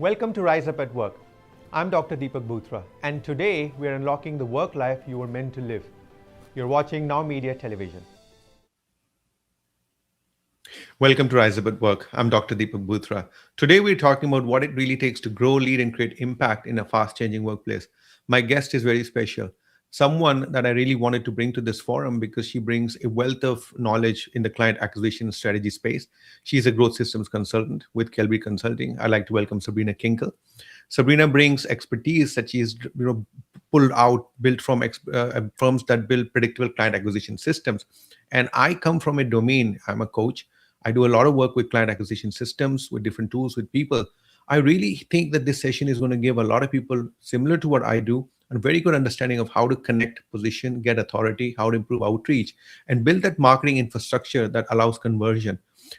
Welcome to Rise Up at Work. I'm Dr. Deepak Bhutra, and today we are unlocking the work life you were meant to live. You're watching Now Media Television. Welcome to Rise Up at Work. I'm Dr. Deepak Bhutra. Today we're talking about what it really takes to grow, lead, and create impact in a fast-changing workplace. My guest is very special. Someone that I really wanted to bring to this forum because she brings a wealth of knowledge in the client acquisition strategy space. She's a growth systems consultant with Kelby Consulting. I'd like to welcome Sabrina Kinckle. Sabrina brings expertise that she's pulled out, built from firms that build predictable client acquisition systems. And I come from a domain. I'm a coach. I do a lot of work with client acquisition systems, with different tools, with people. I really think that this session is going to give a lot of people similar to what I do a very good understanding of how to connect, position, get authority, how to improve outreach, and build that marketing infrastructure that allows conversion.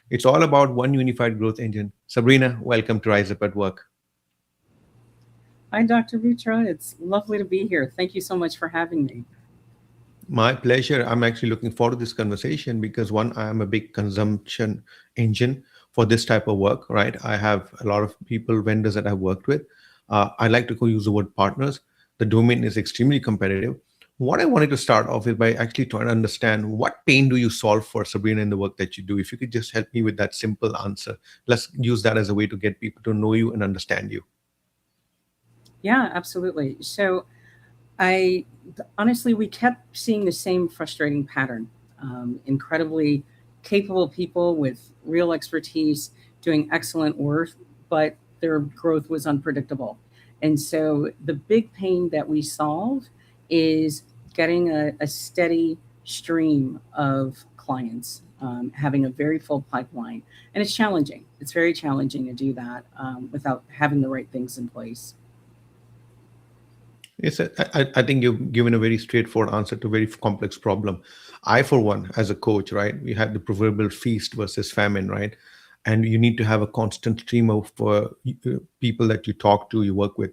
It's all about one unified growth engine. Sabrina, welcome to Rise Up at Work. Hi, Dr. Bhutra. It's lovely to be here. Thank you so much for having me. My pleasure. I'm actually looking forward to this conversation because one, I am a big consumption engine for this type of work, right? I have a lot of people, vendors that I've worked with. I like to go use the word partners. The domain is extremely competitive. What I wanted to start off is by actually trying to understand what pain do you solve for, Sabrina, in the work that you do? If you could just help me with that simple answer. Let's use that as a way to get people to know you and understand you. Yeah, absolutely. So I honestly, we kept seeing the same frustrating pattern. Incredibly capable people with real expertise doing excellent work, but their growth was unpredictable. And so the big pain that we solve is getting a steady stream of clients, having a very full pipeline. And it's challenging. It's very challenging to do that without having the right things in place. Yes, I think you've given a very straightforward answer to a very complex problem. I, for one, as a coach, right, we had the proverbial feast versus famine, right? And you need to have a constant stream of people that you talk to, you work with.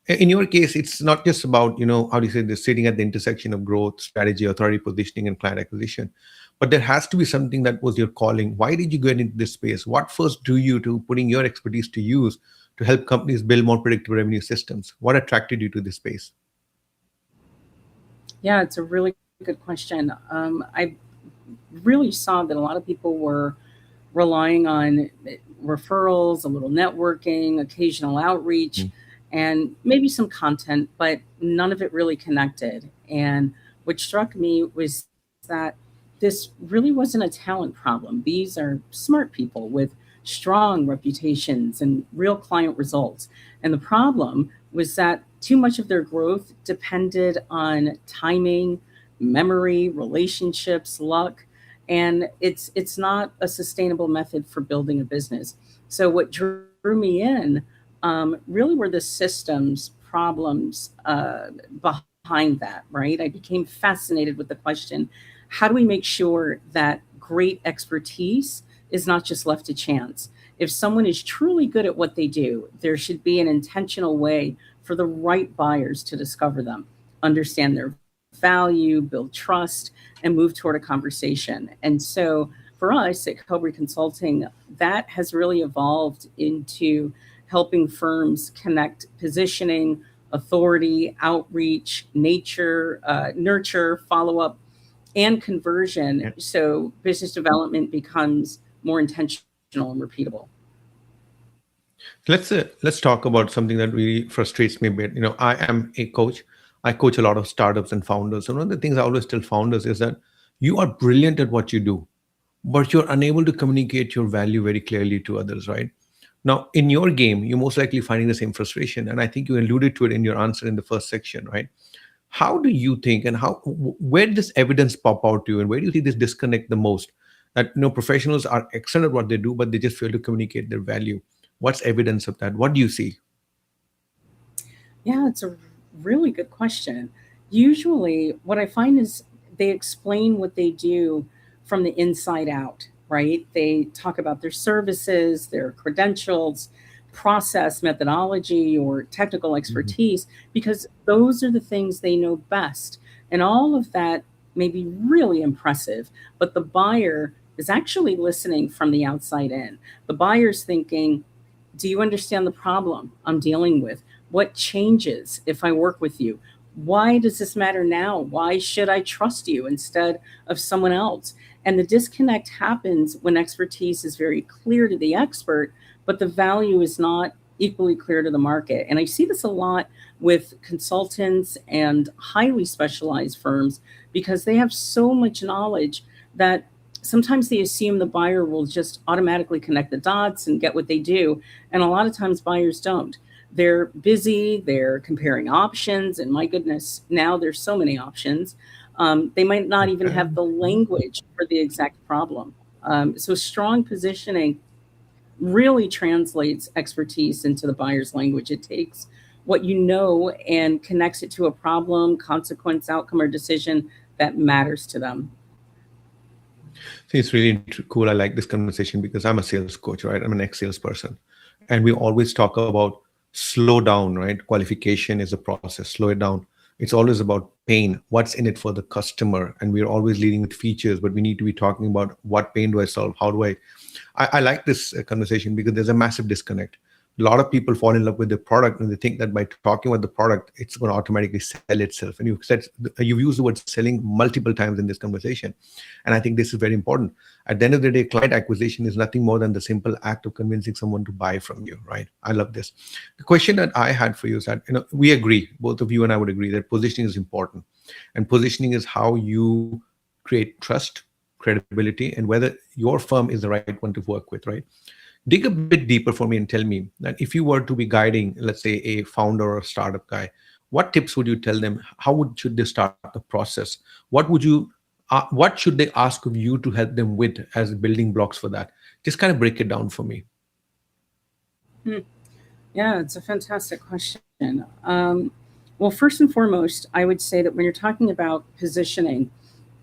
In your case, it's not just about, how do you say this, sitting at the intersection of growth, strategy, authority positioning, and client acquisition. But there has to be something that was your calling. Why did you get into this space? What first drew you to putting your expertise to use to help companies build more predictable revenue systems? What attracted you to this space? Yeah, it's a really good question. I really saw that a lot of people were relying on referrals, a little networking, occasional outreach, and maybe some content, but none of it really connected. And what struck me was that this really wasn't a talent problem. These are smart people with strong reputations and real client results. And the problem was that too much of their growth depended on timing, memory, relationships, luck, and it's not a sustainable method for building a business. So what drew me in really were the systems problems behind that. Right, I became fascinated with the question: how do we make sure that great expertise is not just left to chance? If someone is truly good at what they do, there should be an intentional way for the right buyers to discover them, understand their value, build trust, and move toward a conversation. And so for us at Cobra Consulting, that has really evolved into helping firms connect positioning, authority, outreach, nurture, follow up, and conversion, Yeah. so business development becomes more intentional and repeatable. Let's talk about something that really frustrates me a bit. I am a coach. I coach a lot of startups and founders. And one of the things I always tell founders is that you are brilliant at what you do, but you're unable to communicate your value very clearly to others, right? Now, in your game, you're most likely finding the same frustration. And I think you alluded to it in your answer in the first section, right? How do you think and where does evidence pop out to you and where do you think this disconnect the most? That professionals are excellent at what they do, but they just fail to communicate their value. What's evidence of that? What do you see? Yeah, it's a really good question. Usually, what I find is they explain what they do from the inside out, right? They talk about their services, their credentials, process, methodology, or technical Mhm. expertise, because those are the things they know best. And all of that may be really impressive, but the buyer is actually listening from the outside in. The buyer's thinking, Do you understand the problem I'm dealing with? What changes if I work with you? Why does this matter now? Why should I trust you instead of someone else? And the disconnect happens when expertise is very clear to the expert, but the value is not equally clear to the market. And I see this a lot with consultants and highly specialized firms because they have so much knowledge that sometimes they assume the buyer will just automatically connect the dots and get what they do. And a lot of times buyers don't. They're busy, they're comparing options, and my goodness, now there's so many options. They might not even have the language for the exact problem. So strong positioning really translates expertise into the buyer's language. It takes what you know and connects it to a problem, consequence, outcome, or decision that matters to them. See, it's really cool. I like this conversation because I'm a sales coach, right? I'm an ex-salesperson. And we always talk about slow down, right? Qualification is a process, slow it down. It's always about pain, what's in it for the customer. And we're always leading with features, but we need to be talking about what pain do I solve? How do I like this conversation because there's a massive disconnect. A lot of people fall in love with the product and they think that by talking about the product, it's going to automatically sell itself. And you've used the word selling multiple times in this conversation. And I think this is very important. At the end of the day, client acquisition is nothing more than the simple act of convincing someone to buy from you, right? I love this. The question that I had for you is that, we agree, both of you and I would agree that positioning is important. And positioning is how you create trust, credibility, and whether your firm is the right one to work with, right? Dig a bit deeper for me and tell me that if you were to be guiding, let's say, a founder or a startup guy, what tips would you tell them? Should they start the process? What should they ask of you to help them with as building blocks for that? Just kind of break it down for me. Hmm. Yeah, it's a fantastic question. Well, first and foremost, I would say that when you're talking about positioning,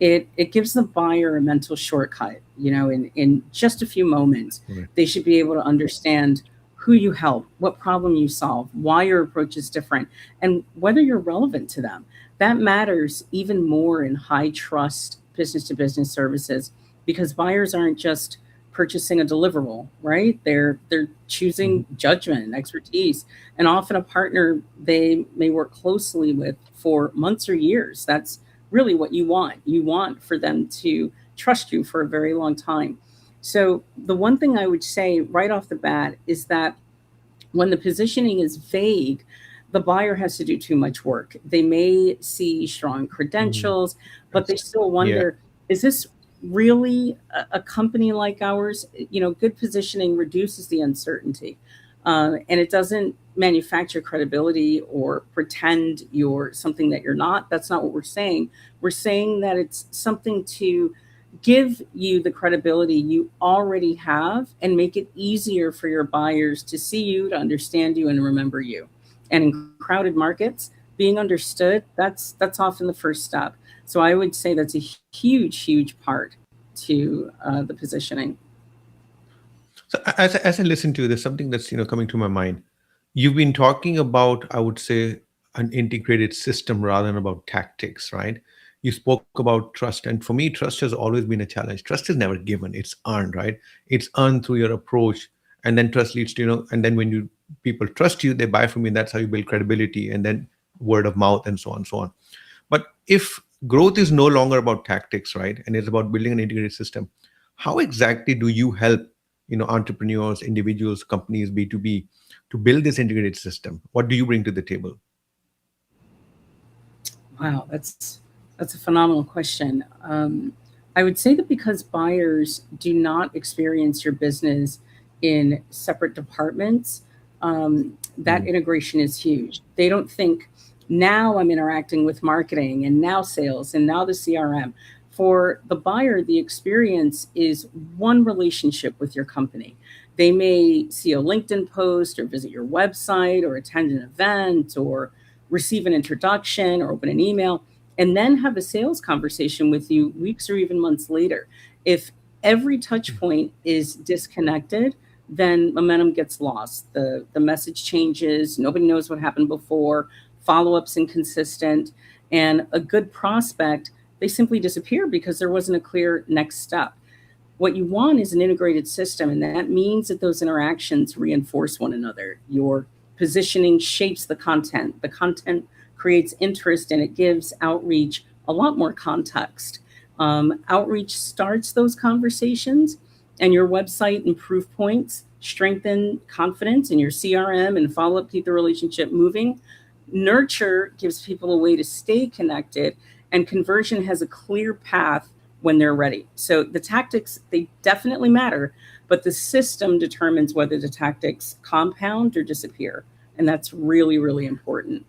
it gives the buyer a mental shortcut. In just a few moments, Right. they should be able to understand who you help, what problem you solve, why your approach is different, and whether you're relevant to them. That matters even more in high trust business to business services because buyers aren't just purchasing a deliverable, right? They're choosing Mhm. judgment and expertise, and often a partner they may work closely with for months or years. That's really what you want. You want for them to trust you for a very long time. So the one thing I would say right off the bat is that when the positioning is vague, the buyer has to do too much work. They may see strong Mhm. credentials, but Yes. they still Yeah. wonder, is this really a company like ours? Good positioning reduces the uncertainty, and it doesn't manufacture credibility or pretend you're something that you're not. That's not what we're saying. We're saying that it's something to give you the credibility you already have and make it easier for your buyers to see you, to understand you, and remember you. And in crowded markets, being understood, that's often the first step. So I would say that's a huge part to the positioning. So as I listen to you, there's something that's coming to my mind. You've been talking about, I would say, an integrated system rather than about tactics, right? You spoke about trust, and for me, trust has always been a challenge. Trust is never given; it's earned, right? It's earned through your approach, and then trust leads to and then when you people trust you, they buy from you. And that's how you build credibility, and then word of mouth, and so on, so on. But if growth is no longer about tactics, right, and it's about building an integrated system, how exactly do you help, entrepreneurs, individuals, companies, B2B, to build this integrated system? What do you bring to the table? Wow, that's a phenomenal question. I would say that because buyers do not experience your business in separate departments, that Mm. integration is huge. They don't think now I'm interacting with marketing and now sales and now the CRM. For the buyer, the experience is one relationship with your company. They may see a LinkedIn post or visit your website or attend an event or receive an introduction or open an email, and then have a sales conversation with you weeks or even months later. If every touch point is disconnected, then momentum gets lost. The message changes, nobody knows what happened before, follow-up's inconsistent, and a good prospect, they simply disappear because there wasn't a clear next step. What you want is an integrated system, and that means that those interactions reinforce one another. Your positioning shapes the content creates interest, and it gives outreach a lot more context. Outreach starts those conversations, and your website and proof points strengthen confidence in your CRM and follow up, keep the relationship moving. Nurture gives people a way to stay connected, and conversion has a clear path when they're ready. So the tactics, they definitely matter, but the system determines whether the tactics compound or disappear. And that's really, really important.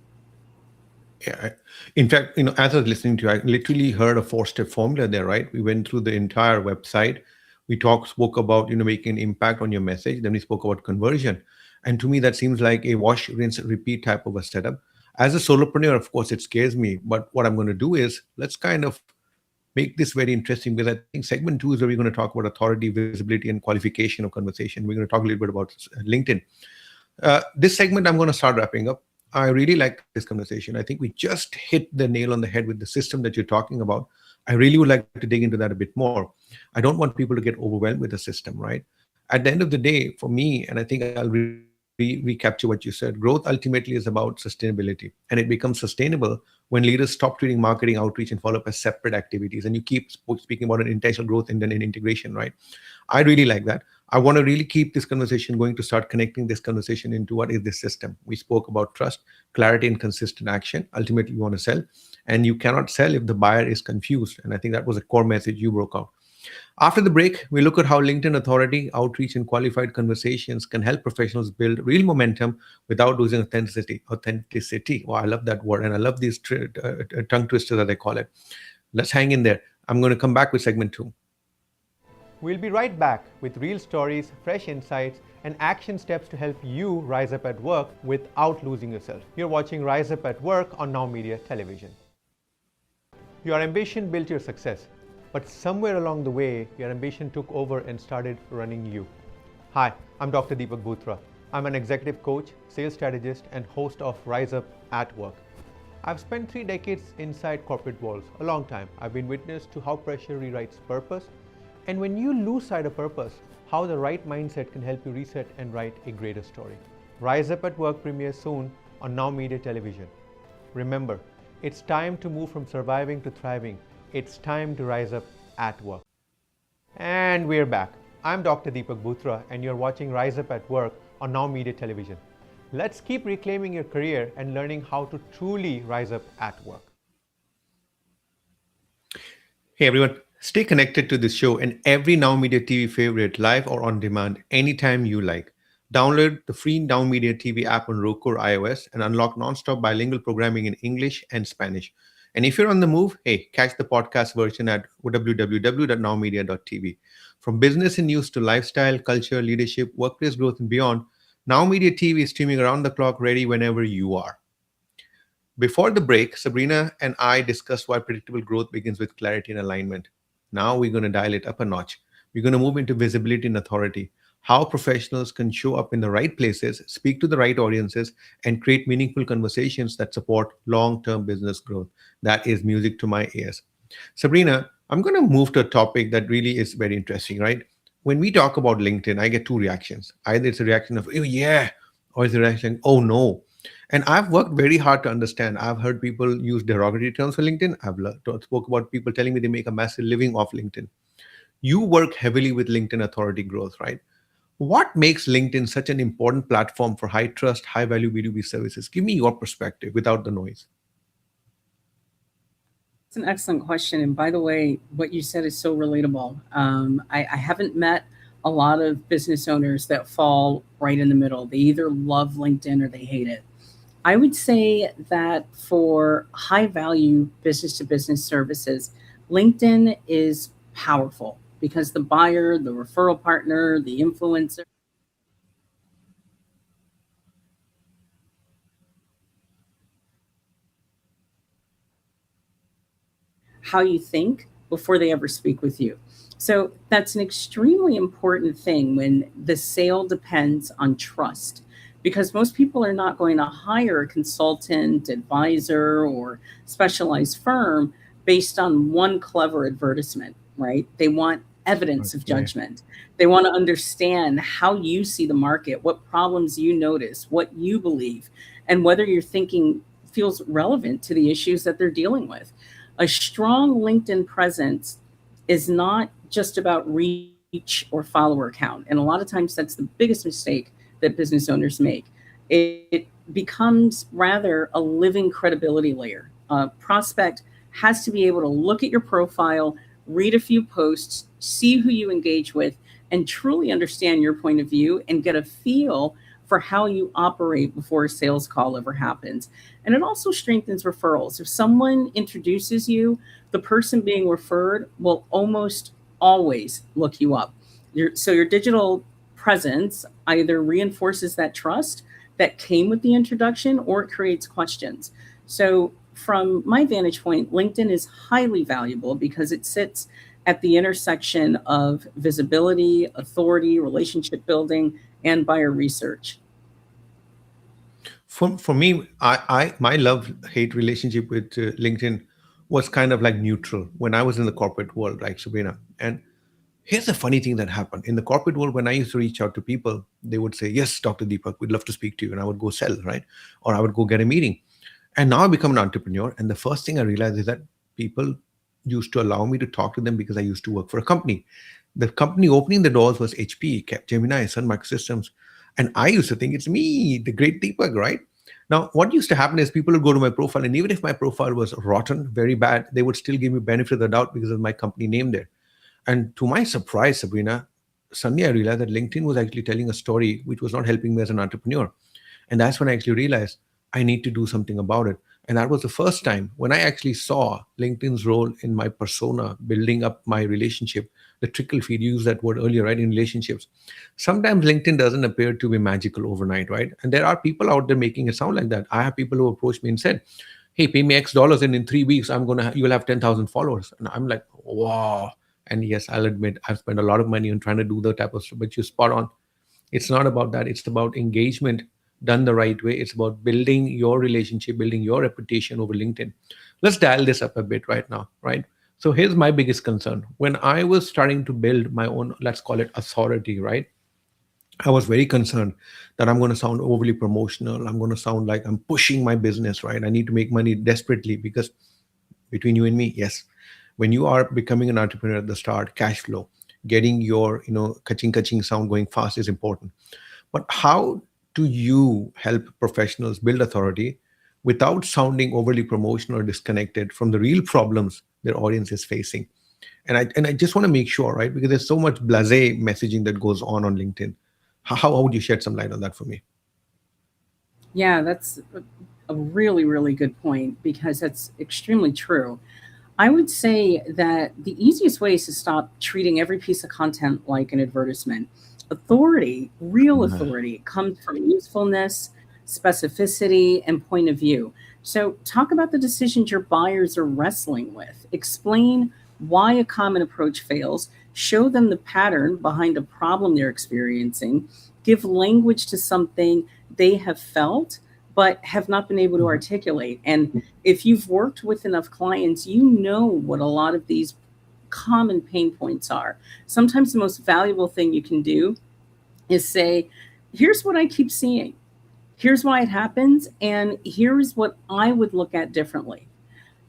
Yeah. In fact, as I was listening to you, I literally heard a four-step formula there, right? We went through the entire website. We spoke about, making an impact on your message. Then we spoke about conversion. And to me, that seems like a wash, rinse, repeat type of a setup. As a solopreneur, of course, it scares me. But what I'm going to do is let's kind of make this very interesting, because I think segment 2 is where we're going to talk about authority, visibility, and qualification of conversation. We're going to talk a little bit about LinkedIn. This segment, I'm going to start wrapping up. I really like this conversation. I think we just hit the nail on the head with the system that you're talking about. I really would like to dig into that a bit more. I don't want people to get overwhelmed with the system, right? At the end of the day, for me, and I think I'll recapture what you said, growth ultimately is about sustainability. And it becomes sustainable when leaders stop treating marketing, outreach, and follow up as separate activities. And you keep speaking about an intentional growth and then an integration, right? I really like that. I want to really keep this conversation going to start connecting this conversation into what is this system. We spoke about trust, clarity, and consistent action. Ultimately, you want to sell, and you cannot sell if the buyer is confused. And I think that was a core message you broke out. After the break, we look at how LinkedIn authority, outreach, and qualified conversations can help professionals build real momentum without losing authenticity. Authenticity. Wow, I love that word, and I love these tongue twisters that they call it. Let's hang in there. I'm going to come back with segment 2. We'll be right back with real stories, fresh insights, and action steps to help you rise up at work without losing yourself. You're watching Rise Up at Work on Now Media Television. Your ambition built your success, but somewhere along the way, your ambition took over and started running you. Hi, I'm Dr. Deepak Bhutra. I'm an executive coach, sales strategist, and host of Rise Up at Work. I've spent 3 decades inside corporate walls, a long time. I've been witness to how pressure rewrites purpose, and when you lose sight of purpose, how the right mindset can help you reset and write a greater story. Rise Up at Work premieres soon on Now Media Television. Remember, it's time to move from surviving to thriving. It's time to rise up at work. And we're back. I'm Dr. Deepak Bhutra, and you're watching Rise Up at Work on Now Media Television. Let's keep reclaiming your career and learning how to truly rise up at work. Hey everyone, stay connected to this show and every Now Media TV favorite, live or on demand, anytime you like. Download the free Now Media TV app on Roku or iOS and unlock non-stop bilingual programming in English and Spanish. And if you're on the move, hey, catch the podcast version at www.nowmedia.tv. From business and news to lifestyle, culture, leadership, workplace growth, and beyond, Now Media TV is streaming around the clock, ready whenever you are. Before the break, Sabrina and I discussed why predictable growth begins with clarity and alignment. Now we're going to dial it up a notch. We're going to move into visibility and authority, how professionals can show up in the right places, speak to the right audiences, and create meaningful conversations that support long-term business growth. That is music to my ears. Sabrina, I'm going to move to a topic that really is very interesting, right? When we talk about LinkedIn, I get 2 reactions. Either it's a reaction of, oh yeah, or it's a reaction, oh no. And I've worked very hard to understand. I've heard people use derogatory terms for LinkedIn. Spoke about people telling me they make a massive living off LinkedIn. You work heavily with LinkedIn authority growth, right? What makes LinkedIn such an important platform for high trust, high value B2B services? Give me your perspective without the noise. It's an excellent question. And by the way, what you said is so relatable. I haven't met a lot of business owners that fall right in the middle. They either love LinkedIn or they hate it. I would say that for high value business to business services, LinkedIn is powerful because the buyer, the referral partner, the influencer, how you think before they ever speak with you. So that's an extremely important thing when the sale depends on trust, because most people are not going to hire a consultant, advisor, or specialized firm based on one clever advertisement, right? They want evidence of Okay. judgment. They want to understand how you see the market, what problems you notice, what you believe, and whether your thinking feels relevant to the issues that they're dealing with. A strong LinkedIn presence is not just about reach or follower count. And a lot of times that's the biggest mistake that business owners make. It becomes rather a living credibility layer. A prospect has to be able to look at your profile, read a few posts, see who you engage with, and truly understand your point of view and get a feel for how you operate before a sales call ever happens. And it also strengthens referrals. If someone introduces you, the person being referred will almost always look you up. So your digital presence either reinforces that trust that came with the introduction or it creates questions. So, from my vantage point, LinkedIn is highly valuable because it sits at the intersection of visibility, authority, relationship building, and buyer research. For me, I my love hate relationship with LinkedIn was kind of like neutral when I was in the corporate world, like Sabrina. And here's the funny thing that happened in the corporate world. When I used to reach out to people, they would say, "Yes, Dr. Deepak, we'd love to speak to you," and I would go sell, right, or I would go get a meeting. And now I become an entrepreneur, and the first thing I realized is that people used to allow me to talk to them because I used to work for a company. The company opening the doors was HP, Gemini, Sun Microsystems, and I used to think it's me, the great Deepak, right? Now, what used to happen is people would go to my profile, and even if my profile was rotten, very bad, they would still give me benefit of the doubt because of my company name there. And to my surprise, Sabrina, suddenly I realized that LinkedIn was actually telling a story which was not helping me as an entrepreneur. And that's when I actually realized I need to do something about it. And that was the first time when I actually saw LinkedIn's role in my persona, building up my relationship. The trickle feed, you used that word earlier, right? In relationships. Sometimes LinkedIn doesn't appear to be magical overnight, right? And there are people out there making it sound like that. I have people who approached me and said, "Hey, pay me X dollars, and in 3 weeks, you'll have 10,000 followers." And I'm like, wow. And yes, I'll admit I've spent a lot of money on trying to do the type of stuff, but you're spot on. It's not about that. It's about engagement done the right way. It's about building your relationship, building your reputation over LinkedIn. Let's dial this up a bit right now, right? So here's my biggest concern. When I was starting to build my own, let's call it authority, right? I was very concerned that I'm going to sound overly promotional. I'm going to sound like I'm pushing my business, right? I need to make money desperately because between you and me, yes, when you are becoming an entrepreneur at the start, cash flow, getting your, kaching sound going fast is important. But how do you help professionals build authority without sounding overly promotional or disconnected from the real problems their audience is facing? And I just want to make sure, right? Because there's so much blasé messaging that goes on LinkedIn. How would you shed some light on that for me? Yeah, that's a really, really good point because that's extremely true. I would say that the easiest way is to stop treating every piece of content like an advertisement. Authority, real Mhm. authority, comes from usefulness, specificity, and point of view. So, talk about the decisions your buyers are wrestling with. Explain why a common approach fails. Show them the pattern behind a problem they're experiencing. Give language to something they have felt but have not been able to Mhm. articulate. And if you've worked with enough clients, you know what a lot of these common pain points are. Sometimes the most valuable thing you can do is say, here's what I keep seeing, here's why it happens, and here's what I would look at differently.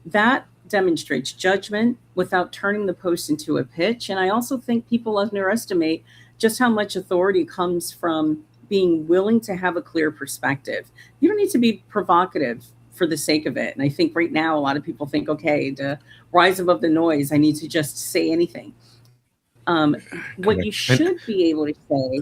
That demonstrates judgment without turning the post into a pitch. And I also think people underestimate just how much authority comes from being willing to have a clear perspective. You don't need to be provocative for the sake of it. And I think right now, a lot of people think, okay, to rise above the noise, I need to just say anything. What you Correct. should And be able to say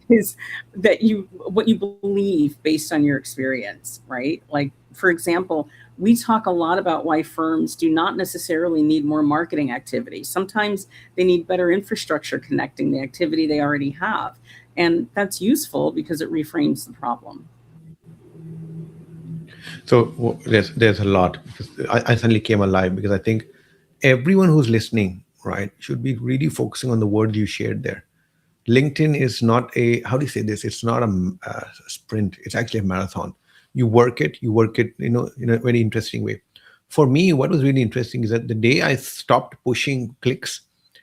is that what you believe based on your experience, right? Like, for example, we talk a lot about why firms do not necessarily need more marketing activity. Sometimes they need better infrastructure connecting the activity they already have. And that's useful because it reframes the problem. so there's a lot. I suddenly came alive because I think everyone who's listening, right, should be really focusing on the word you shared there. LinkedIn is not a, how do you say this? It's not a sprint. It's actually a marathon. You work it, in a very interesting way. For me, what was really interesting is that the day I stopped pushing clicks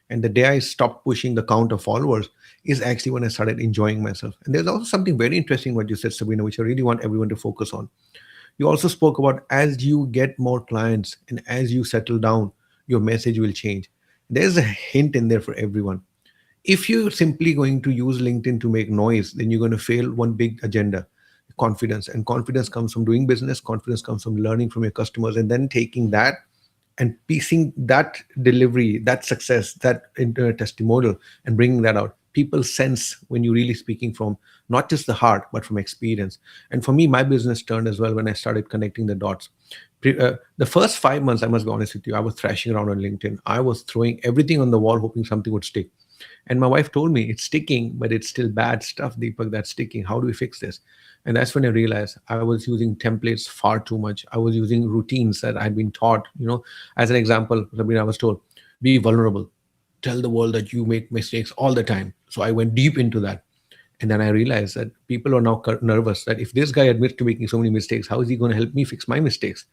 And the day I stopped pushing the count of followers is actually when I started enjoying myself. And there's also something very interesting what you said, Sabrina, which I really want everyone to focus on. You also spoke about as you get more clients and as you settle down, your message will change. There's a hint in there for everyone. If you're simply going to use LinkedIn to make noise, then you're going to fail one big agenda: confidence. And confidence comes from doing business, confidence comes from learning from your customers, and then taking that and piecing that delivery, that success, that into a testimonial and bringing that out. People sense when you're really speaking from not just the heart, but from experience. And for me, my business turned as well when I started connecting the dots. The first 5 months, I must be honest with you, I was thrashing around on LinkedIn. I was throwing everything on the wall, hoping something would stick. And my wife told me it's sticking, but it's still bad stuff, Deepak, that's sticking. How do we fix this? And that's when I realized I was using templates far too much. I was using routines that I'd been taught. As an example, Sabrina, I was told, be vulnerable. Tell the world that you make mistakes all the time. So I went deep into that. And then I realized that people are now nervous that if this guy admits to making so many mistakes, how is he going to help me fix my mistakes?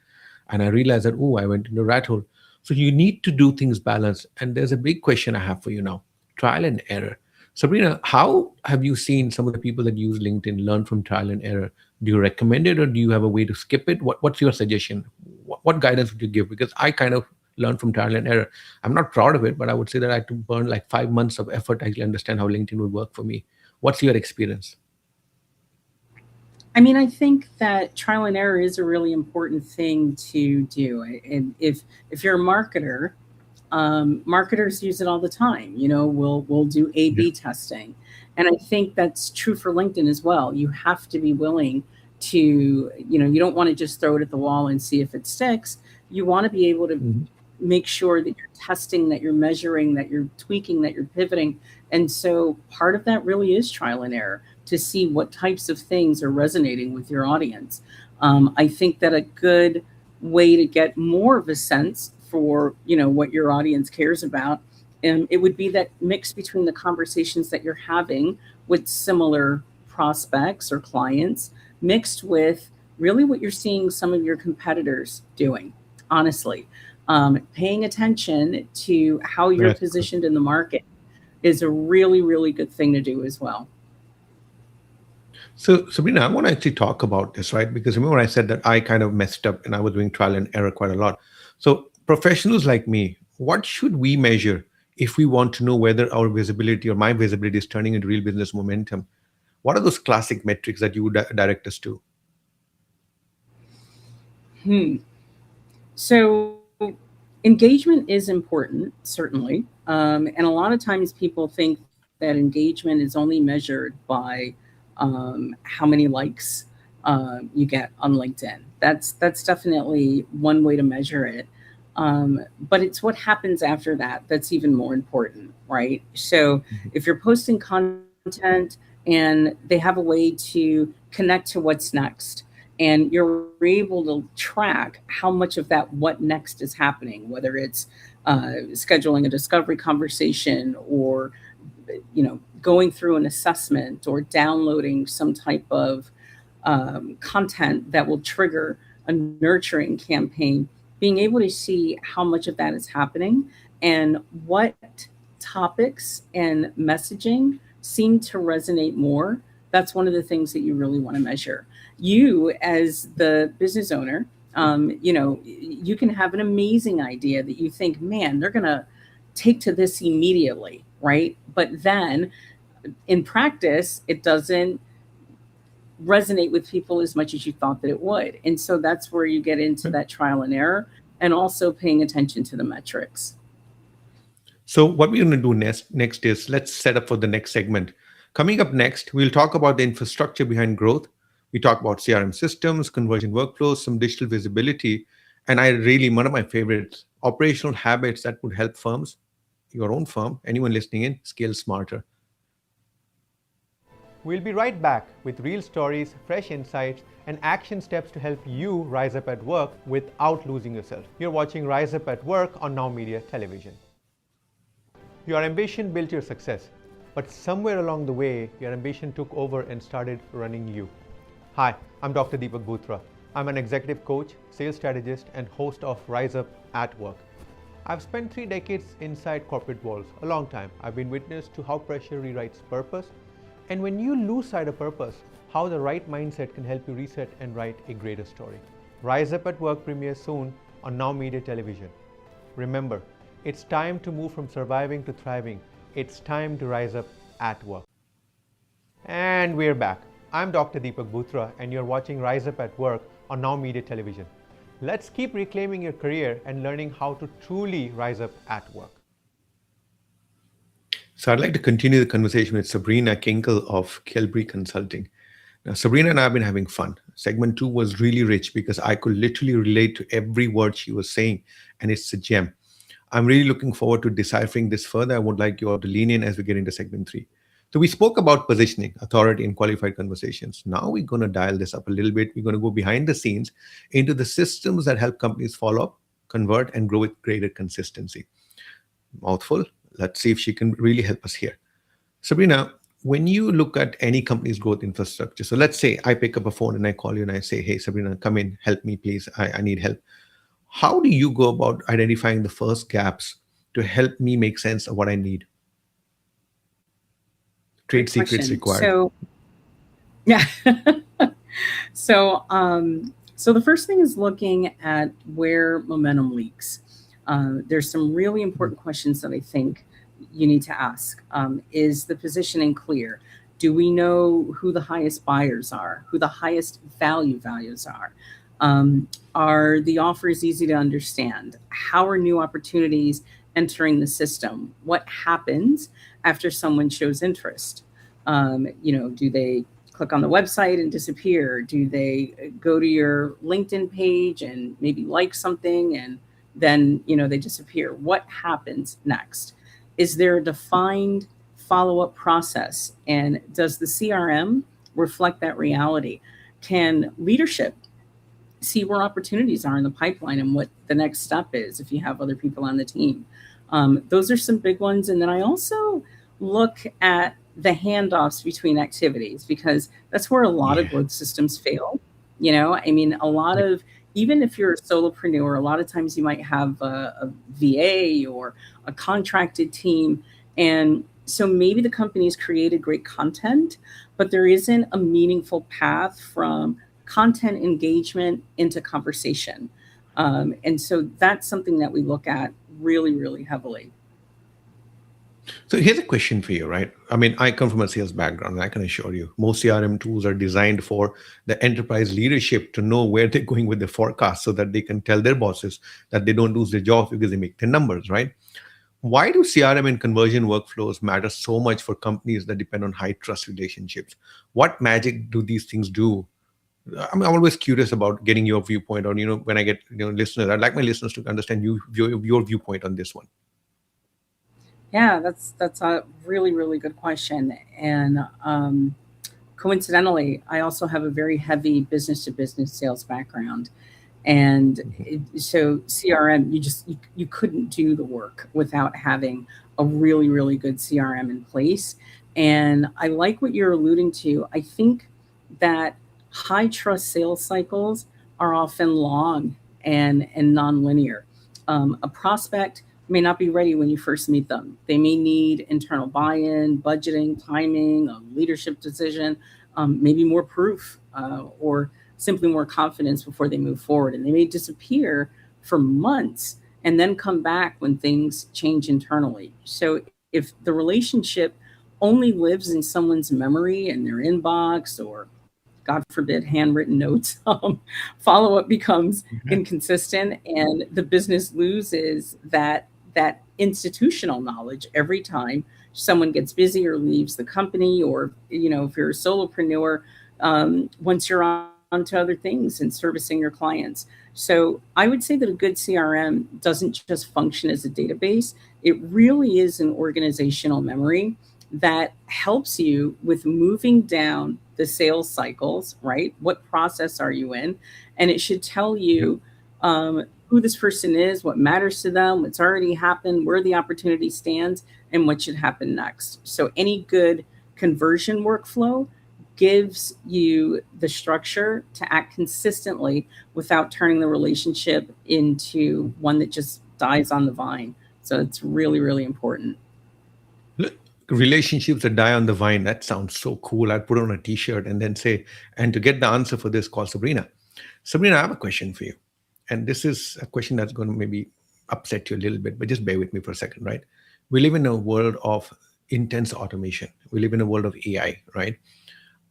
And I realized that, oh, I went into a rat hole. So you need to do things balanced. And there's a big question I have for you now: trial and error. Sabrina, how have you seen some of the people that use LinkedIn learn from trial and error? Do you recommend it or do you have a way to skip it? What's your suggestion? What guidance would you give? Because I kind of learned from trial and error. I'm not proud of it, but I would say that I had to burn like 5 months of effort to actually understand how LinkedIn would work for me. What's your experience? I mean, I think that trial and error is a really important thing to do. And if you're a marketer, marketers use it all the time. We'll do A/B testing, and I think that's true for LinkedIn as well. You have to be willing to, you don't want to just throw it at the wall and see if it sticks. You want to be able to Mhm. make sure that you're testing, that you're measuring, that you're tweaking, that you're pivoting. And so part of that really is trial and error to see what types of things are resonating with your audience. I think that a good way to get more of a sense for what your audience cares about, it would be that mix between the conversations that you're having with similar prospects or clients, mixed with really what you're seeing some of your competitors doing, honestly. Paying attention to how you're Yes. positioned in the market is a really, really good thing to do as well. So, Sabrina, I want to actually talk about this, right? Because remember, I said that I kind of messed up and I was doing trial and error quite a lot. So, professionals like me, what should we measure if we want to know whether our visibility or my visibility is turning into real business momentum? What are those classic metrics that you would direct us to? Hmm. So engagement is important, certainly. And a lot of times people think that engagement is only measured by how many likes you get on LinkedIn. That's definitely one way to measure it. But it's what happens after that that's even more important, right? So if you're posting content and they have a way to connect to what's next, and you're able to track how much of that what next is happening, whether it's scheduling a discovery conversation, or going through an assessment, or downloading some type of content that will trigger a nurturing campaign, being able to see how much of that is happening and what topics and messaging seem to resonate more. That's one of the things that you really want to measure. You, as the business owner, you can have an amazing idea that you think, man, they're going to take to this immediately, right? But then in practice, it doesn't resonate with people as much as you thought that it would. And so that's where you get into that trial and error, and also paying attention to the metrics. So, what we're going to do next is let's set up for the next segment. Coming up next, we'll talk about the infrastructure behind growth. We talk about CRM systems, conversion workflows, some digital visibility, and I really, one of my favorites, operational habits that would help firms, your own firm, anyone listening in, scale smarter. We'll be right back with real stories, fresh insights, and action steps to help you rise up at work without losing yourself. You're watching Rise Up at Work on Now Media Television. Your ambition built your success, but somewhere along the way, your ambition took over and started running you. Hi, I'm Dr. Deepak Bhutra. I'm an executive coach, sales strategist, and host of Rise Up at Work. I've spent 3 decades inside corporate walls, a long time. I've been witness to how pressure rewrites purpose, and when you lose sight of purpose, how the right mindset can help you reset and write a greater story. Rise Up at Work premieres soon on Now Media Television. Remember, it's time to move from surviving to thriving. It's time to rise up at work. And we're back. I'm Dr. Deepak Bhutra, and you're watching Rise Up at Work on Now Media Television. Let's keep reclaiming your career and learning how to truly rise up at work. So I'd like to continue the conversation with Sabrina Kinckle of Kelbury Consulting. Now, Sabrina and I have been having fun. Segment 2 was really rich because I could literally relate to every word she was saying, and it's a gem. I'm really looking forward to deciphering this further. I would like you all to lean in as we get into segment 3. So we spoke about positioning, authority, and qualified conversations. Now we're going to dial this up a little bit. We're going to go behind the scenes into the systems that help companies follow up, convert, and grow with greater consistency. Mouthful. Let's see if she can really help us here. Sabrina, when you look at any company's growth infrastructure, so let's say I pick up a phone and I call you and I say, hey, Sabrina, come in, help me, please. I need help. How do you go about identifying the first gaps to help me make sense of what I need? Trade secrets required. So, yeah. So the first thing is looking at where momentum leaks. There's some really important questions that I think you need to ask. Is the positioning clear? Do we know who the highest buyers are, who the highest value values are? Are the offers easy to understand? How are new opportunities entering the system? What happens after someone shows interest? Do they click on the website and disappear? Do they go to your LinkedIn page and maybe like something and then, they disappear? What happens next? Is there a defined follow-up process? And does the CRM reflect that reality? Can leadership see where opportunities are in the pipeline and what the next step is if you have other people on the team? Those are some big ones. And then I also look at the handoffs between activities, because that's where a lot of growth systems fail. A lot of, even if you're a solopreneur, a lot of times you might have a VA or a contracted team. And so maybe the company's created great content, but there isn't a meaningful path from content engagement into conversation. And so that's something that we look at really, really heavily. So here's a question for you, right? I mean, I come from a sales background, and I can assure you, most CRM tools are designed for the enterprise leadership to know where they're going with the forecast so that they can tell their bosses that they don't lose their jobs because they make their numbers, right? Why do CRM and conversion workflows matter so much for companies that depend on high trust relationships? What magic do these things do? I'm always curious about getting your viewpoint on, when I get, listeners, I'd like my listeners to understand your viewpoint on this one. Yeah, that's a really, really good question. And coincidentally, I also have a very heavy business-to-business sales background. And so CRM, you couldn't do the work without having a really, really good CRM in place. And I like what you're alluding to. I think that high trust sales cycles are often long and nonlinear. A prospect may not be ready when you first meet them. They may need internal buy-in, budgeting, timing, a leadership decision, maybe more proof, or simply more confidence before they move forward. And they may disappear for months and then come back when things change internally. So if the relationship only lives in someone's memory and their inbox, or God forbid, handwritten notes, follow-up becomes inconsistent, and the business loses that institutional knowledge every time someone gets busy or leaves the company, or, if you're a solopreneur, once you're on to other things and servicing your clients. So I would say that a good CRM doesn't just function as a database. It really is an organizational memory that helps you with moving down the sales cycles, right? What process are you in? And it should tell you who this person is, what matters to them, what's already happened, where the opportunity stands, and what should happen next. So any good conversion workflow gives you the structure to act consistently without turning the relationship into one that just dies on the vine. So it's really, really important. Look, relationships that die on the vine, that sounds so cool. I'd put on a t-shirt and then say, and to get the answer for this, call Sabrina. Sabrina, I have a question for you. And this is a question that's going to maybe upset you a little bit, but just bear with me for a second, right? We live in a world of intense automation. We live in a world of AI, right?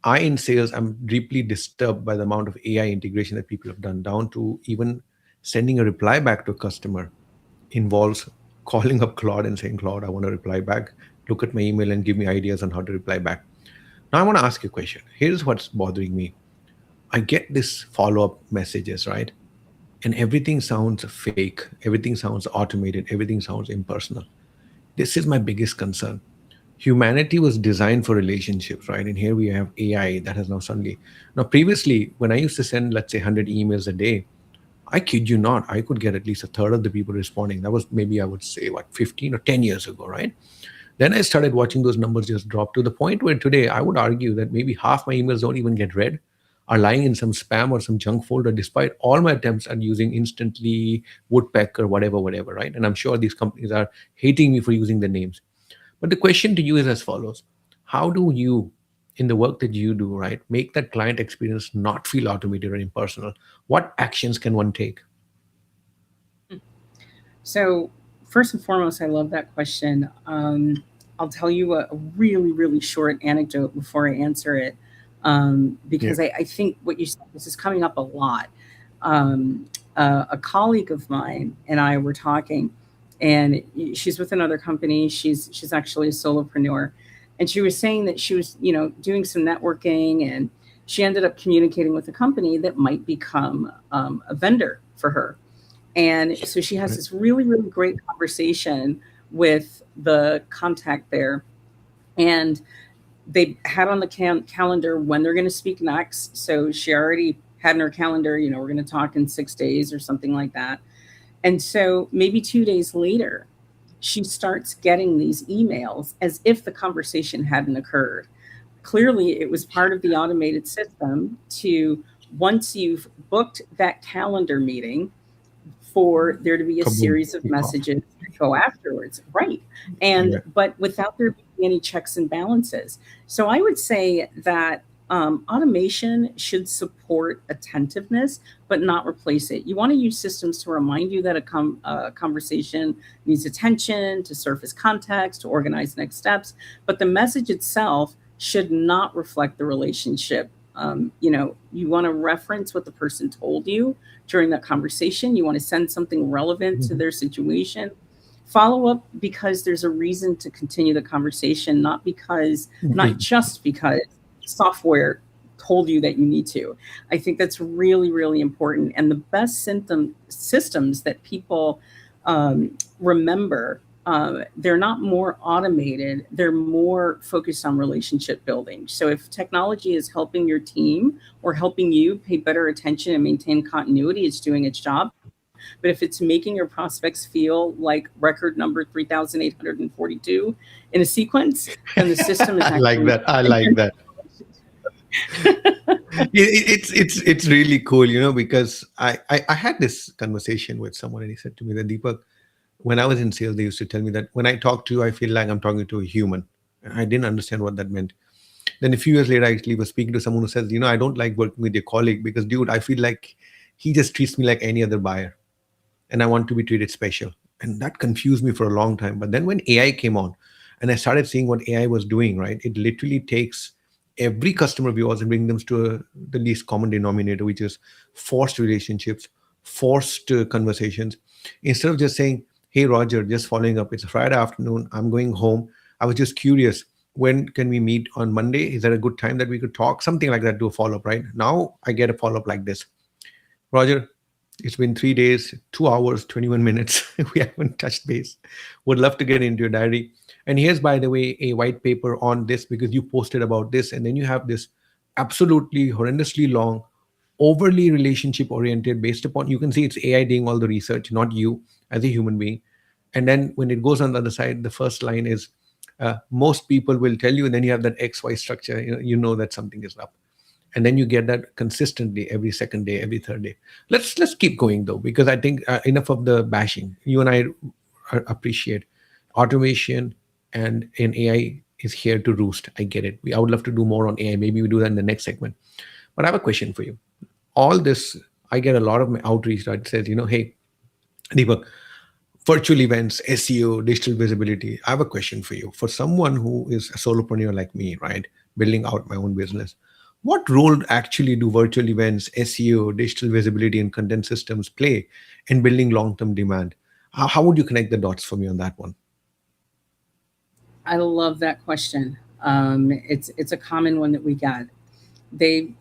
I, in sales, I'm deeply disturbed by the amount of AI integration that people have done, down to even sending a reply back to a customer involves calling up Claude and saying, Claude, I want to reply back. Look at my email and give me ideas on how to reply back. Now, I want to ask you a question. Here's what's bothering me. I get this follow up messages, right? And everything sounds fake, everything sounds automated, everything sounds impersonal. This is my biggest concern. Humanity was designed for relationships, right? And here we have AI that has now suddenly. Now, previously, when I used to send, let's say, 100 emails a day, I kid you not, I could get at least a third of the people responding. That was maybe, I would say, what, 15 or 10 years ago, right? Then I started watching those numbers just drop to the point where today I would argue that maybe half my emails don't even get read, are lying in some spam or some junk folder, despite all my attempts at using Instantly, Woodpecker, whatever, right? And I'm sure these companies are hating me for using the names. But the question to you is as follows. How do you, in the work that you do, right, make that client experience not feel automated or impersonal? What actions can one take? So, first and foremost, I love that question. I'll tell you a really, really short anecdote before I answer it, Yeah. because I think what you said, this is coming up a lot. Um, a colleague of mine and I were talking, and she's with another company. She's actually a solopreneur, and she was saying that she was, doing some networking, and she ended up communicating with a company that might become a vendor for her. And so she has Right. this really, really great conversation with the contact there. And they had on the calendar when they're going to speak next. So she already had in her calendar, we're going to talk in 6 days or something like that. And so maybe 2 days later, she starts getting these emails as if the conversation hadn't occurred. Clearly, it was part of the automated system to, once you've booked that calendar meeting, for there to be a Kaboom. series of Kick off. messages that go afterwards, right? And Yeah. but without there being any checks and balances. So I would say that automation should support attentiveness, but not replace it. You want to use systems to remind you that a conversation needs attention, to surface context, to organize next steps, but the message itself should not reflect the relationship. You want to reference what the person told you during that conversation. You want to send something relevant to Mhm. their situation. Follow up because there's a reason to continue the conversation, not just because software told you that you need to. I think that's really, really important. And the best systems that people remember, they're not more automated, they're more focused on relationship building. So if technology is helping your team or helping you pay better attention and maintain continuity, it's doing its job. But if it's making your prospects feel like record number 3,842 in a sequence, then the system is I actually like that. I like that. It's really cool, because I had this conversation with someone and he said to me that, Deepak, when I was in sales, they used to tell me that when I talk to you, I feel like I'm talking to a human. And I didn't understand what that meant. Then a few years later, I actually was speaking to someone who says, I don't like working with your colleague because, dude, I feel like he just treats me like any other buyer and I want to be treated special. And that confused me for a long time. But then when AI came on and I started seeing what AI was doing, right, it literally takes every customer of yours and bring them to the least common denominator, which is forced relationships, forced conversations. Instead of just saying, hey, Roger, just following up, it's a Friday afternoon, I'm going home. I was just curious, when can we meet on Monday? Is there a good time that we could talk? Something like that, to a follow up, right? Now I get a follow up like this. Roger, it's been 3 days, 2 hours, 21 minutes. We haven't touched base. Would love to get into your diary. And here's, by the way, a white paper on this because you posted about this. And then you have this absolutely horrendously long, overly relationship oriented, based upon, you can see it's AI doing all the research, not you as a human being. And then when it goes on the other side, the first line is, most people will tell you, and then you have that XY structure, you know that something is up. and then you get that consistently every second day, every third day. Let's keep going though, because I think enough of the bashing. You and I appreciate automation, and in AI is here to roost. I get it. I would love to do more on AI. Maybe we do that in the next segment. But I have a question for you. All this, I get a lot of my outreach that says, hey, Deepak, virtual events, SEO, digital visibility. I have a question for you. For someone who is a solopreneur like me, right, building out my own business, what role actually do virtual events, SEO, digital visibility, and content systems play in building long-term demand? How would you connect the dots for me on that one? I love that question. It's a common one that we get. They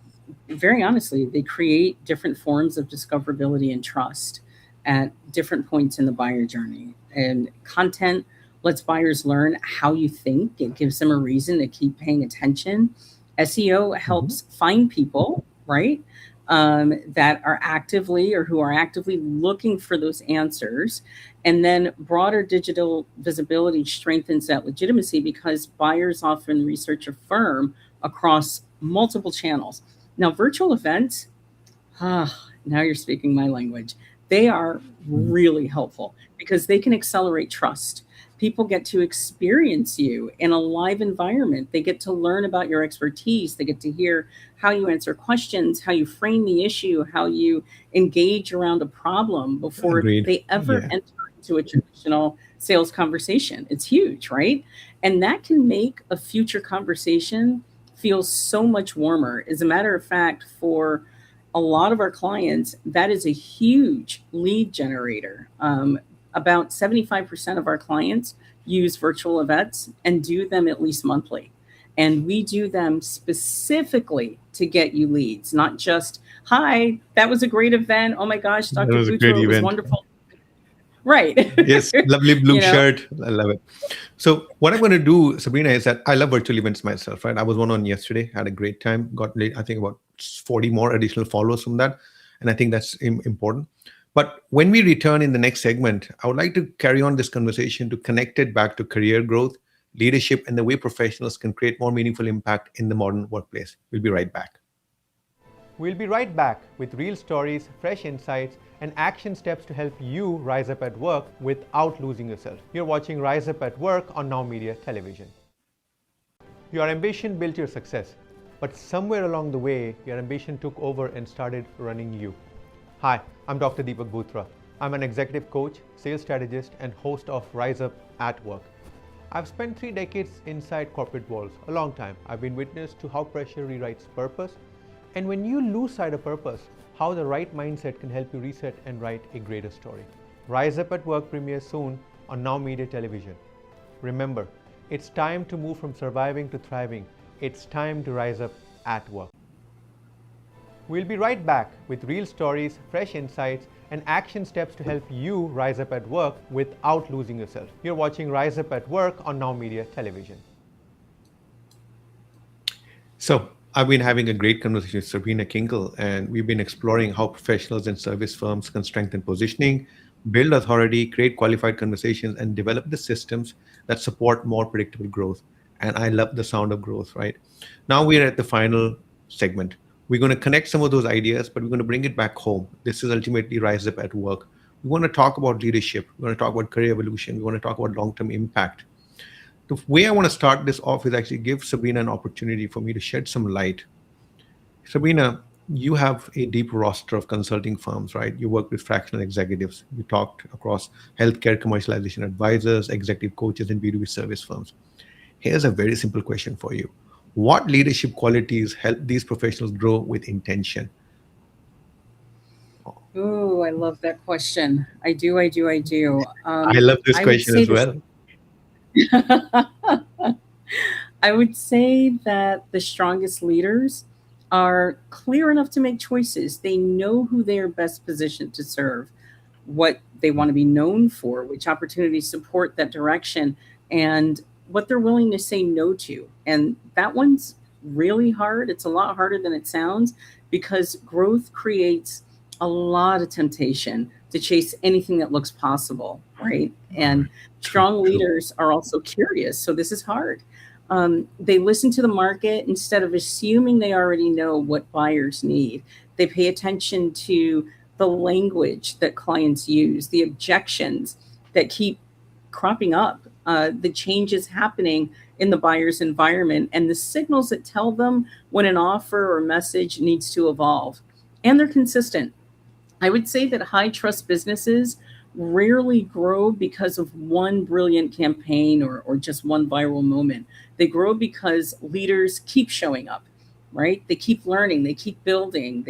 very honestly, they create different forms of discoverability and trust at different points in the buyer journey. And content lets buyers learn how you think. It gives them a reason to keep paying attention. SEO helps find people, right? That are actively or who are actively looking for those answers. And then broader digital visibility strengthens that legitimacy because buyers often research a firm across multiple channels. Now, virtual events, now you're speaking my language. They are really helpful because they can accelerate trust. People get to experience you in a live environment. They get to learn about your expertise. They get to hear how you answer questions, how you frame the issue, how you engage around a problem before Agreed. they ever Yeah. enter into a traditional sales conversation. It's huge, right? And that can make a future conversation feel so much warmer. As a matter of fact, for a lot of our clients, that is a huge lead generator. About 75% of our clients use virtual events and do them at least monthly. And we do them specifically to get you leads, not just, hi, that was a great event. Oh my gosh, That Dr. was a great Butra, it was event. wonderful. Right. Yes, lovely blue You know, shirt. I love it. So what I'm going to do, Sabrina, is that I love virtual events myself, right? I was one on yesterday, had a great time, got late, I think about 40 more additional followers from that. And I think that's important. But when we return in the next segment, I would like to carry on this conversation to connect it back to career growth, leadership, and the way professionals can create more meaningful impact in the modern workplace. We'll be right back. We'll be right back with real stories, fresh insights, and action steps to help you rise up at work without losing yourself. You're watching Rise Up at Work on Now Media Television. Your ambition built your success, but somewhere along the way, your ambition took over and started running you. Hi, I'm Dr. Deepak Bhutra. I'm an executive coach, sales strategist, and host of Rise Up at Work. I've spent 3 decades inside corporate walls, a long time. I've been witness to how pressure rewrites purpose, and when you lose sight of purpose, how the right mindset can help you reset and write a greater story. Rise Up at Work premieres soon on Now Media Television. Remember, it's time to move from surviving to thriving. It's time to rise up at work. We'll be right back with real stories, fresh insights, and action steps to help you rise up at work without losing yourself. You're watching Rise Up at Work on Now Media Television. So I've been having a great conversation with Sabrina Kinckle, and we've been exploring how professionals and service firms can strengthen positioning, build authority, create qualified conversations, and develop the systems that support more predictable growth. And I love the sound of growth, right? Now we're at the final segment. We're going to connect some of those ideas, but we're going to bring it back home. This is ultimately Rise Up at Work. We want to talk about leadership. We want to talk about career evolution. We want to talk about long-term impact. The way I want to start this off is actually give Sabrina an opportunity for me to shed some light. Sabrina, you have a deep roster of consulting firms, right? You work with fractional executives. You talked across healthcare commercialization advisors, executive coaches, and B2B service firms. Here's a very simple question for you. What leadership qualities help these professionals grow with intention? oh, I love that question. I do. I love this I would question say as this. well. I would say that the strongest leaders are clear enough to make choices. They know who they are best positioned to serve, what they want to be known for, which opportunities support that direction, and what they're willing to say no to. And that one's really hard. It's a lot harder than it sounds because growth creates a lot of temptation to chase anything that looks possible, right? And True, strong true. leaders are also curious. So this is hard. They listen to the market instead of assuming they already know what buyers need. They pay attention to the language that clients use, the objections that keep cropping up, the changes happening in the buyer's environment, and the signals that tell them when an offer or message needs to evolve. And they're consistent. I would say that high trust businesses rarely grow because of one brilliant campaign or just one viral moment. They grow because leaders keep showing up, right? They keep learning, they keep building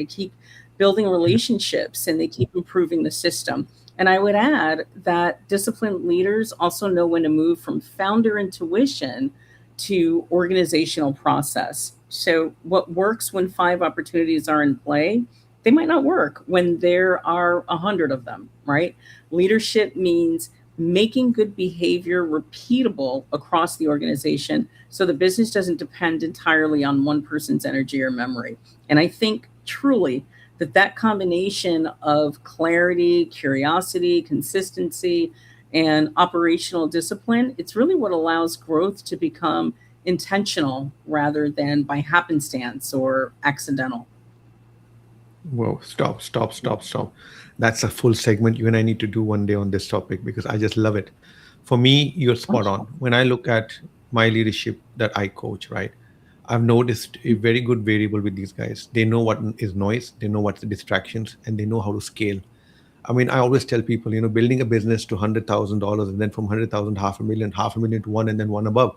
relationships, and they keep improving the system. And I would add that disciplined leaders also know when to move from founder intuition to organizational process. So, what works when five opportunities are in play, they might not work when there are 100 of them, right? Leadership means making good behavior repeatable across the organization so the business doesn't depend entirely on one person's energy or memory. And I think truly that combination of clarity, curiosity, consistency, and operational discipline, it's really what allows growth to become intentional rather than by happenstance or accidental. Whoa, stop, stop, stop, stop. That's a full segment you and I need to do one day on this topic because I just love it. For me, you're spot on. Wonderful. When I look at my leadership that I coach, right, I've noticed a very good variable with these guys. They know what is noise, they know what's the distractions, and they know how to scale. I mean, I always tell people, building a business to $100,000 and then from 100,000, half a million to one and then one above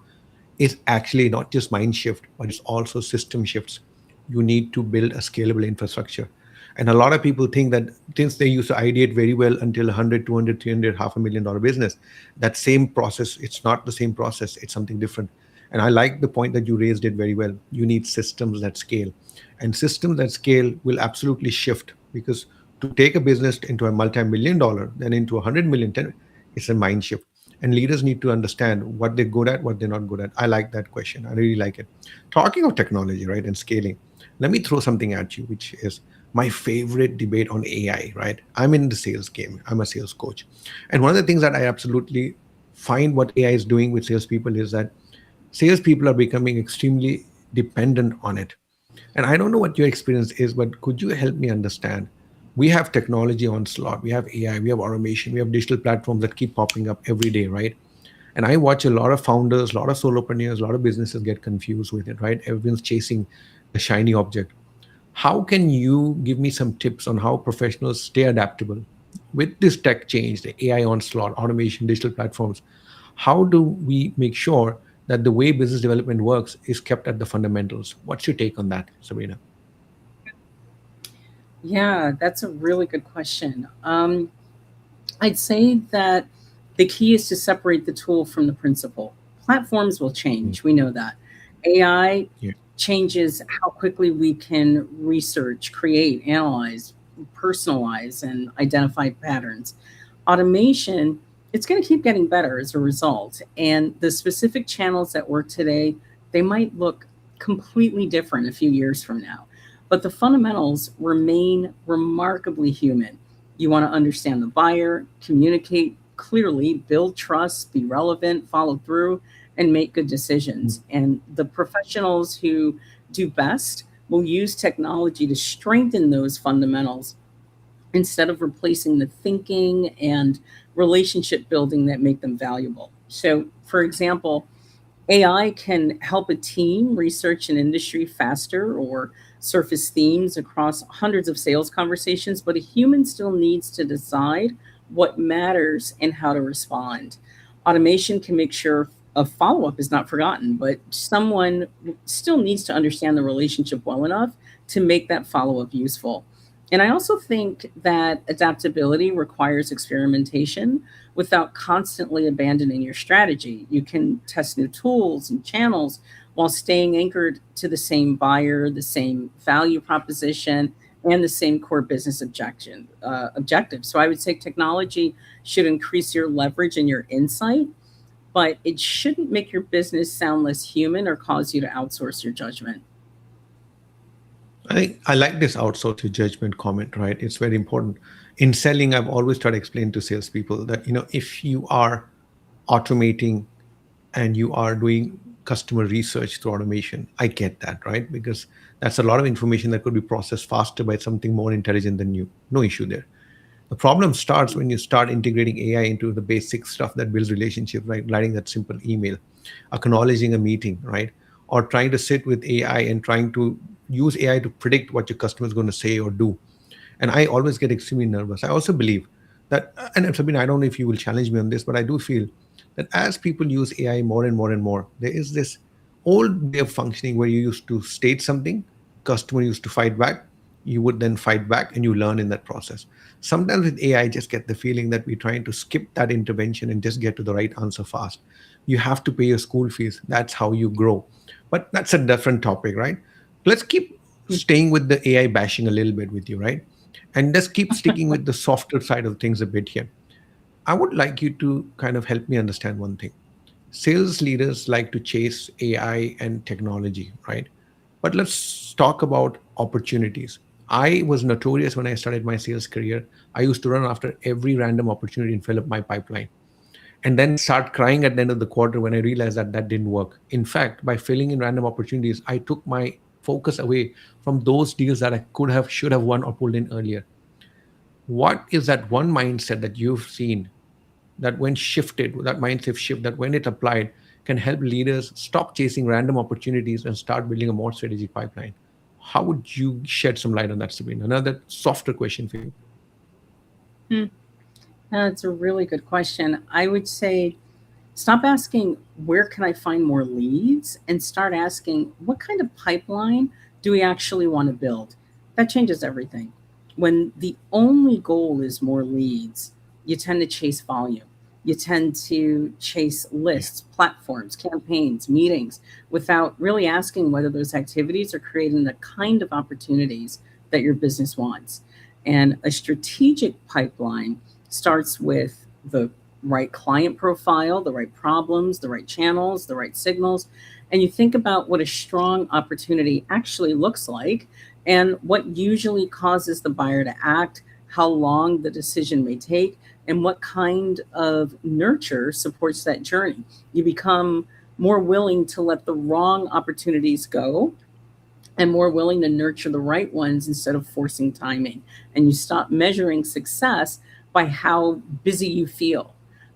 is actually not just mind shift, but it's also system shifts. You need to build a scalable infrastructure. And a lot of people think that since they used to ideate very well until 100, 200, 300, half a million dollar business, that same process, it's not the same process, it's something different. And I like the point that you raised it very well. You need systems that scale. And systems that scale will absolutely shift because to take a business into a multi-million dollar, then into 100 million, it's a mind shift. And leaders need to understand what they're good at, what they're not good at. I like that question. I really like it. Talking of technology, right, and scaling, let me throw something at you, which is my favorite debate on AI, right? I'm in the sales game. I'm a sales coach. And one of the things that I absolutely find what AI is doing with salespeople is that salespeople are becoming extremely dependent on it. And I don't know what your experience is, but could you help me understand? We have technology onslaught, we have AI, we have automation, we have digital platforms that keep popping up every day, right? And I watch a lot of founders, a lot of solopreneurs, a lot of businesses get confused with it, right? Everyone's chasing the shiny object. How can you give me some tips on how professionals stay adaptable with this tech change, the AI onslaught, automation, digital platforms? How do we make sure that the way business development works is kept at the fundamentals? What's your take on that, Sabrina? Yeah, that's a really good question. I'd say that the key is to separate the tool from the principle. Platforms will Mm. change, we know that. AI Yeah. changes how quickly we can research, create, analyze, personalize, and identify patterns. Automation, it's going to keep getting better as a result. And the specific channels that work today, they might look completely different a few years from now. But the fundamentals remain remarkably human. You want to understand the buyer, communicate clearly, build trust, be relevant, follow through, and make good decisions. And the professionals who do best will use technology to strengthen those fundamentals instead of replacing the thinking and relationship building that make them valuable. So, for example, AI can help a team research an industry faster or surface themes across hundreds of sales conversations, but a human still needs to decide what matters and how to respond. Automation can make sure a follow up is not forgotten, but someone still needs to understand the relationship well enough to make that follow up useful. And I also think that adaptability requires experimentation without constantly abandoning your strategy. You can test new tools and channels while staying anchored to the same buyer, the same value proposition, and the same core business objective. So I would say technology should increase your leverage and your insight, but it shouldn't make your business sound less human or cause you to outsource your judgment. I like this outsource your judgment comment, right? It's very important. In selling, I've always tried to explain to salespeople that, if you are automating and you are doing customer research through automation. I get that, right? Because that's a lot of information that could be processed faster by something more intelligent than you. No issue there. The problem starts when you start integrating AI into the basic stuff that builds relationships, right? Writing that simple email, acknowledging a meeting, right? Or trying to sit with AI and trying to use AI to predict what your customer is going to say or do. And I always get extremely nervous. I also believe that, and Sabina, I don't know if you will challenge me on this, but I do feel that as people use AI more and more and more, there is this old way of functioning where you used to state something, customer used to fight back, you would then fight back, and you learn in that process. Sometimes with AI, I just get the feeling that we're trying to skip that intervention and just get to the right answer fast. You have to pay your school fees. That's how you grow. But that's a different topic, right? Let's keep staying with the AI bashing a little bit with you, right? And let's keep sticking with the softer side of things a bit here. I would like you to kind of help me understand one thing. Sales leaders like to chase AI and technology, right? But let's talk about opportunities. I was notorious when I started my sales career. I used to run after every random opportunity and fill up my pipeline, and then start crying at the end of the quarter when I realized that that didn't work. In fact, by filling in random opportunities, I took my focus away from those deals that I could have, should have won or pulled in earlier. What is that one mindset that you've seen that when shifted, that mindset shift, that when it applied, can help leaders stop chasing random opportunities and start building a more strategic pipeline? How would you shed some light on that, Sabrina? Another softer question for you. Hmm. That's a really good question. I would say stop asking, where can I find more leads? And start asking, what kind of pipeline do we actually want to build? That changes everything. When the only goal is more leads, you tend to chase volume. You tend to chase Yeah. lists, platforms, campaigns, meetings without really asking whether those activities are creating the kind of opportunities that your business wants. And a strategic pipeline starts with the right client profile, the right problems, the right channels, the right signals. And you think about what a strong opportunity actually looks like and what usually causes the buyer to act, how long the decision may take, and what kind of nurture supports that journey. You become more willing to let the wrong opportunities go and more willing to nurture the right ones instead of forcing timing. And you stop measuring success by how busy you feel.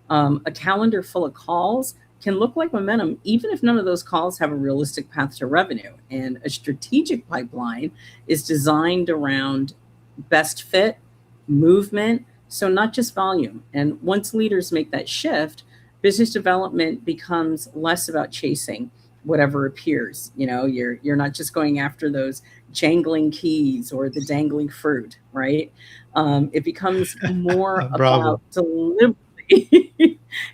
A calendar full of calls can look like momentum, even if none of those calls have a realistic path to revenue. And a strategic pipeline is designed around best fit, movement, so not just volume. And once leaders make that shift, business development becomes less about chasing whatever appears. You're not just going after those jangling keys or the dangling fruit, right? It becomes more Bravo. about delivery.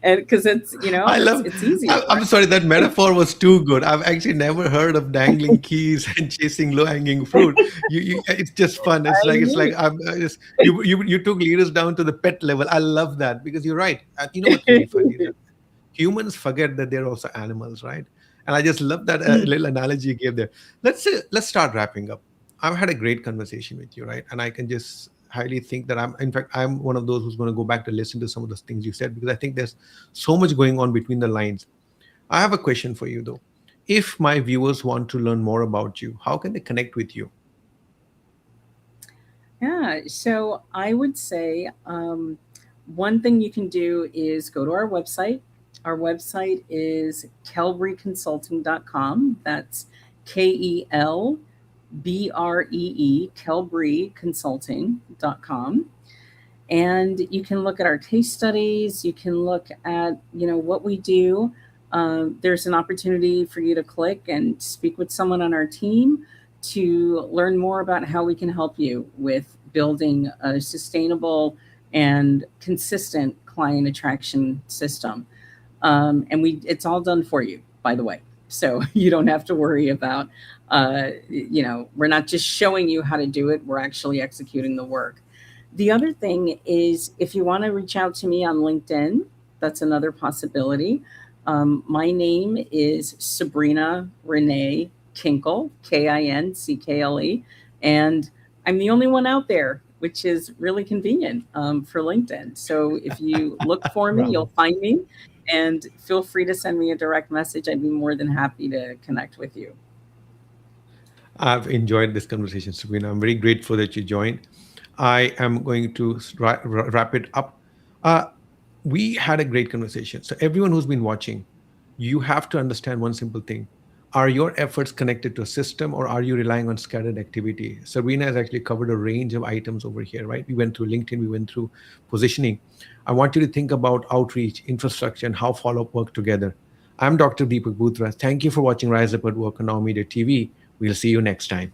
And because it's I it's love. it's easier, I'm sorry, that metaphor was too good. I've actually never heard of dangling keys and chasing low-hanging fruit. It's just fun. It's like right? you took leaders down to the pet level. I love that because you're right. And you know what's really funny is that humans forget that they're also animals, right? And I just love that little analogy you gave there. Let's start wrapping up. I've had a great conversation with you, right? And I can just highly think that in fact, I'm one of those who's going to go back to listen to some of those things you said because I think there's so much going on between the lines. I have a question for you though. If my viewers want to learn more about you, how can they connect with you? Yeah, so I would say one thing you can do is go to our website. Our website is kelbreeconsulting.com. That's KELBREE, kelbreeconsulting.com. And you can look at our case studies. You can look at what we do. There's an opportunity for you to click and speak with someone on our team to learn more about how we can help you with building a sustainable and consistent client attraction system. And it's all done for you, by the way. So you don't have to worry about, we're not just showing you how to do it, we're actually executing the work. The other thing is if you want to reach out to me on LinkedIn, that's another possibility. My name is Sabrina Renee Kinckle, Kinckle, and I'm the only one out there, which is really convenient for LinkedIn. So if you look for me, Bravo. you'll find me. And feel free to send me a direct message. I'd be more than happy to connect with you. I've enjoyed this conversation, Sabrina. I'm very grateful that you joined. I am going to wrap it up. Uh, we had a great conversation. So, everyone who's been watching, you have to understand one simple thing. Are your efforts connected to a system, or are you relying on scattered activity? Sabrina has actually covered a range of items over here, right? We went through LinkedIn, we went through positioning. I want you to think about outreach, infrastructure, and how follow up work together. I'm Dr. Deepak Bhutra. Thank you for watching Rise Up at Work on Now Media TV. We'll see you next time.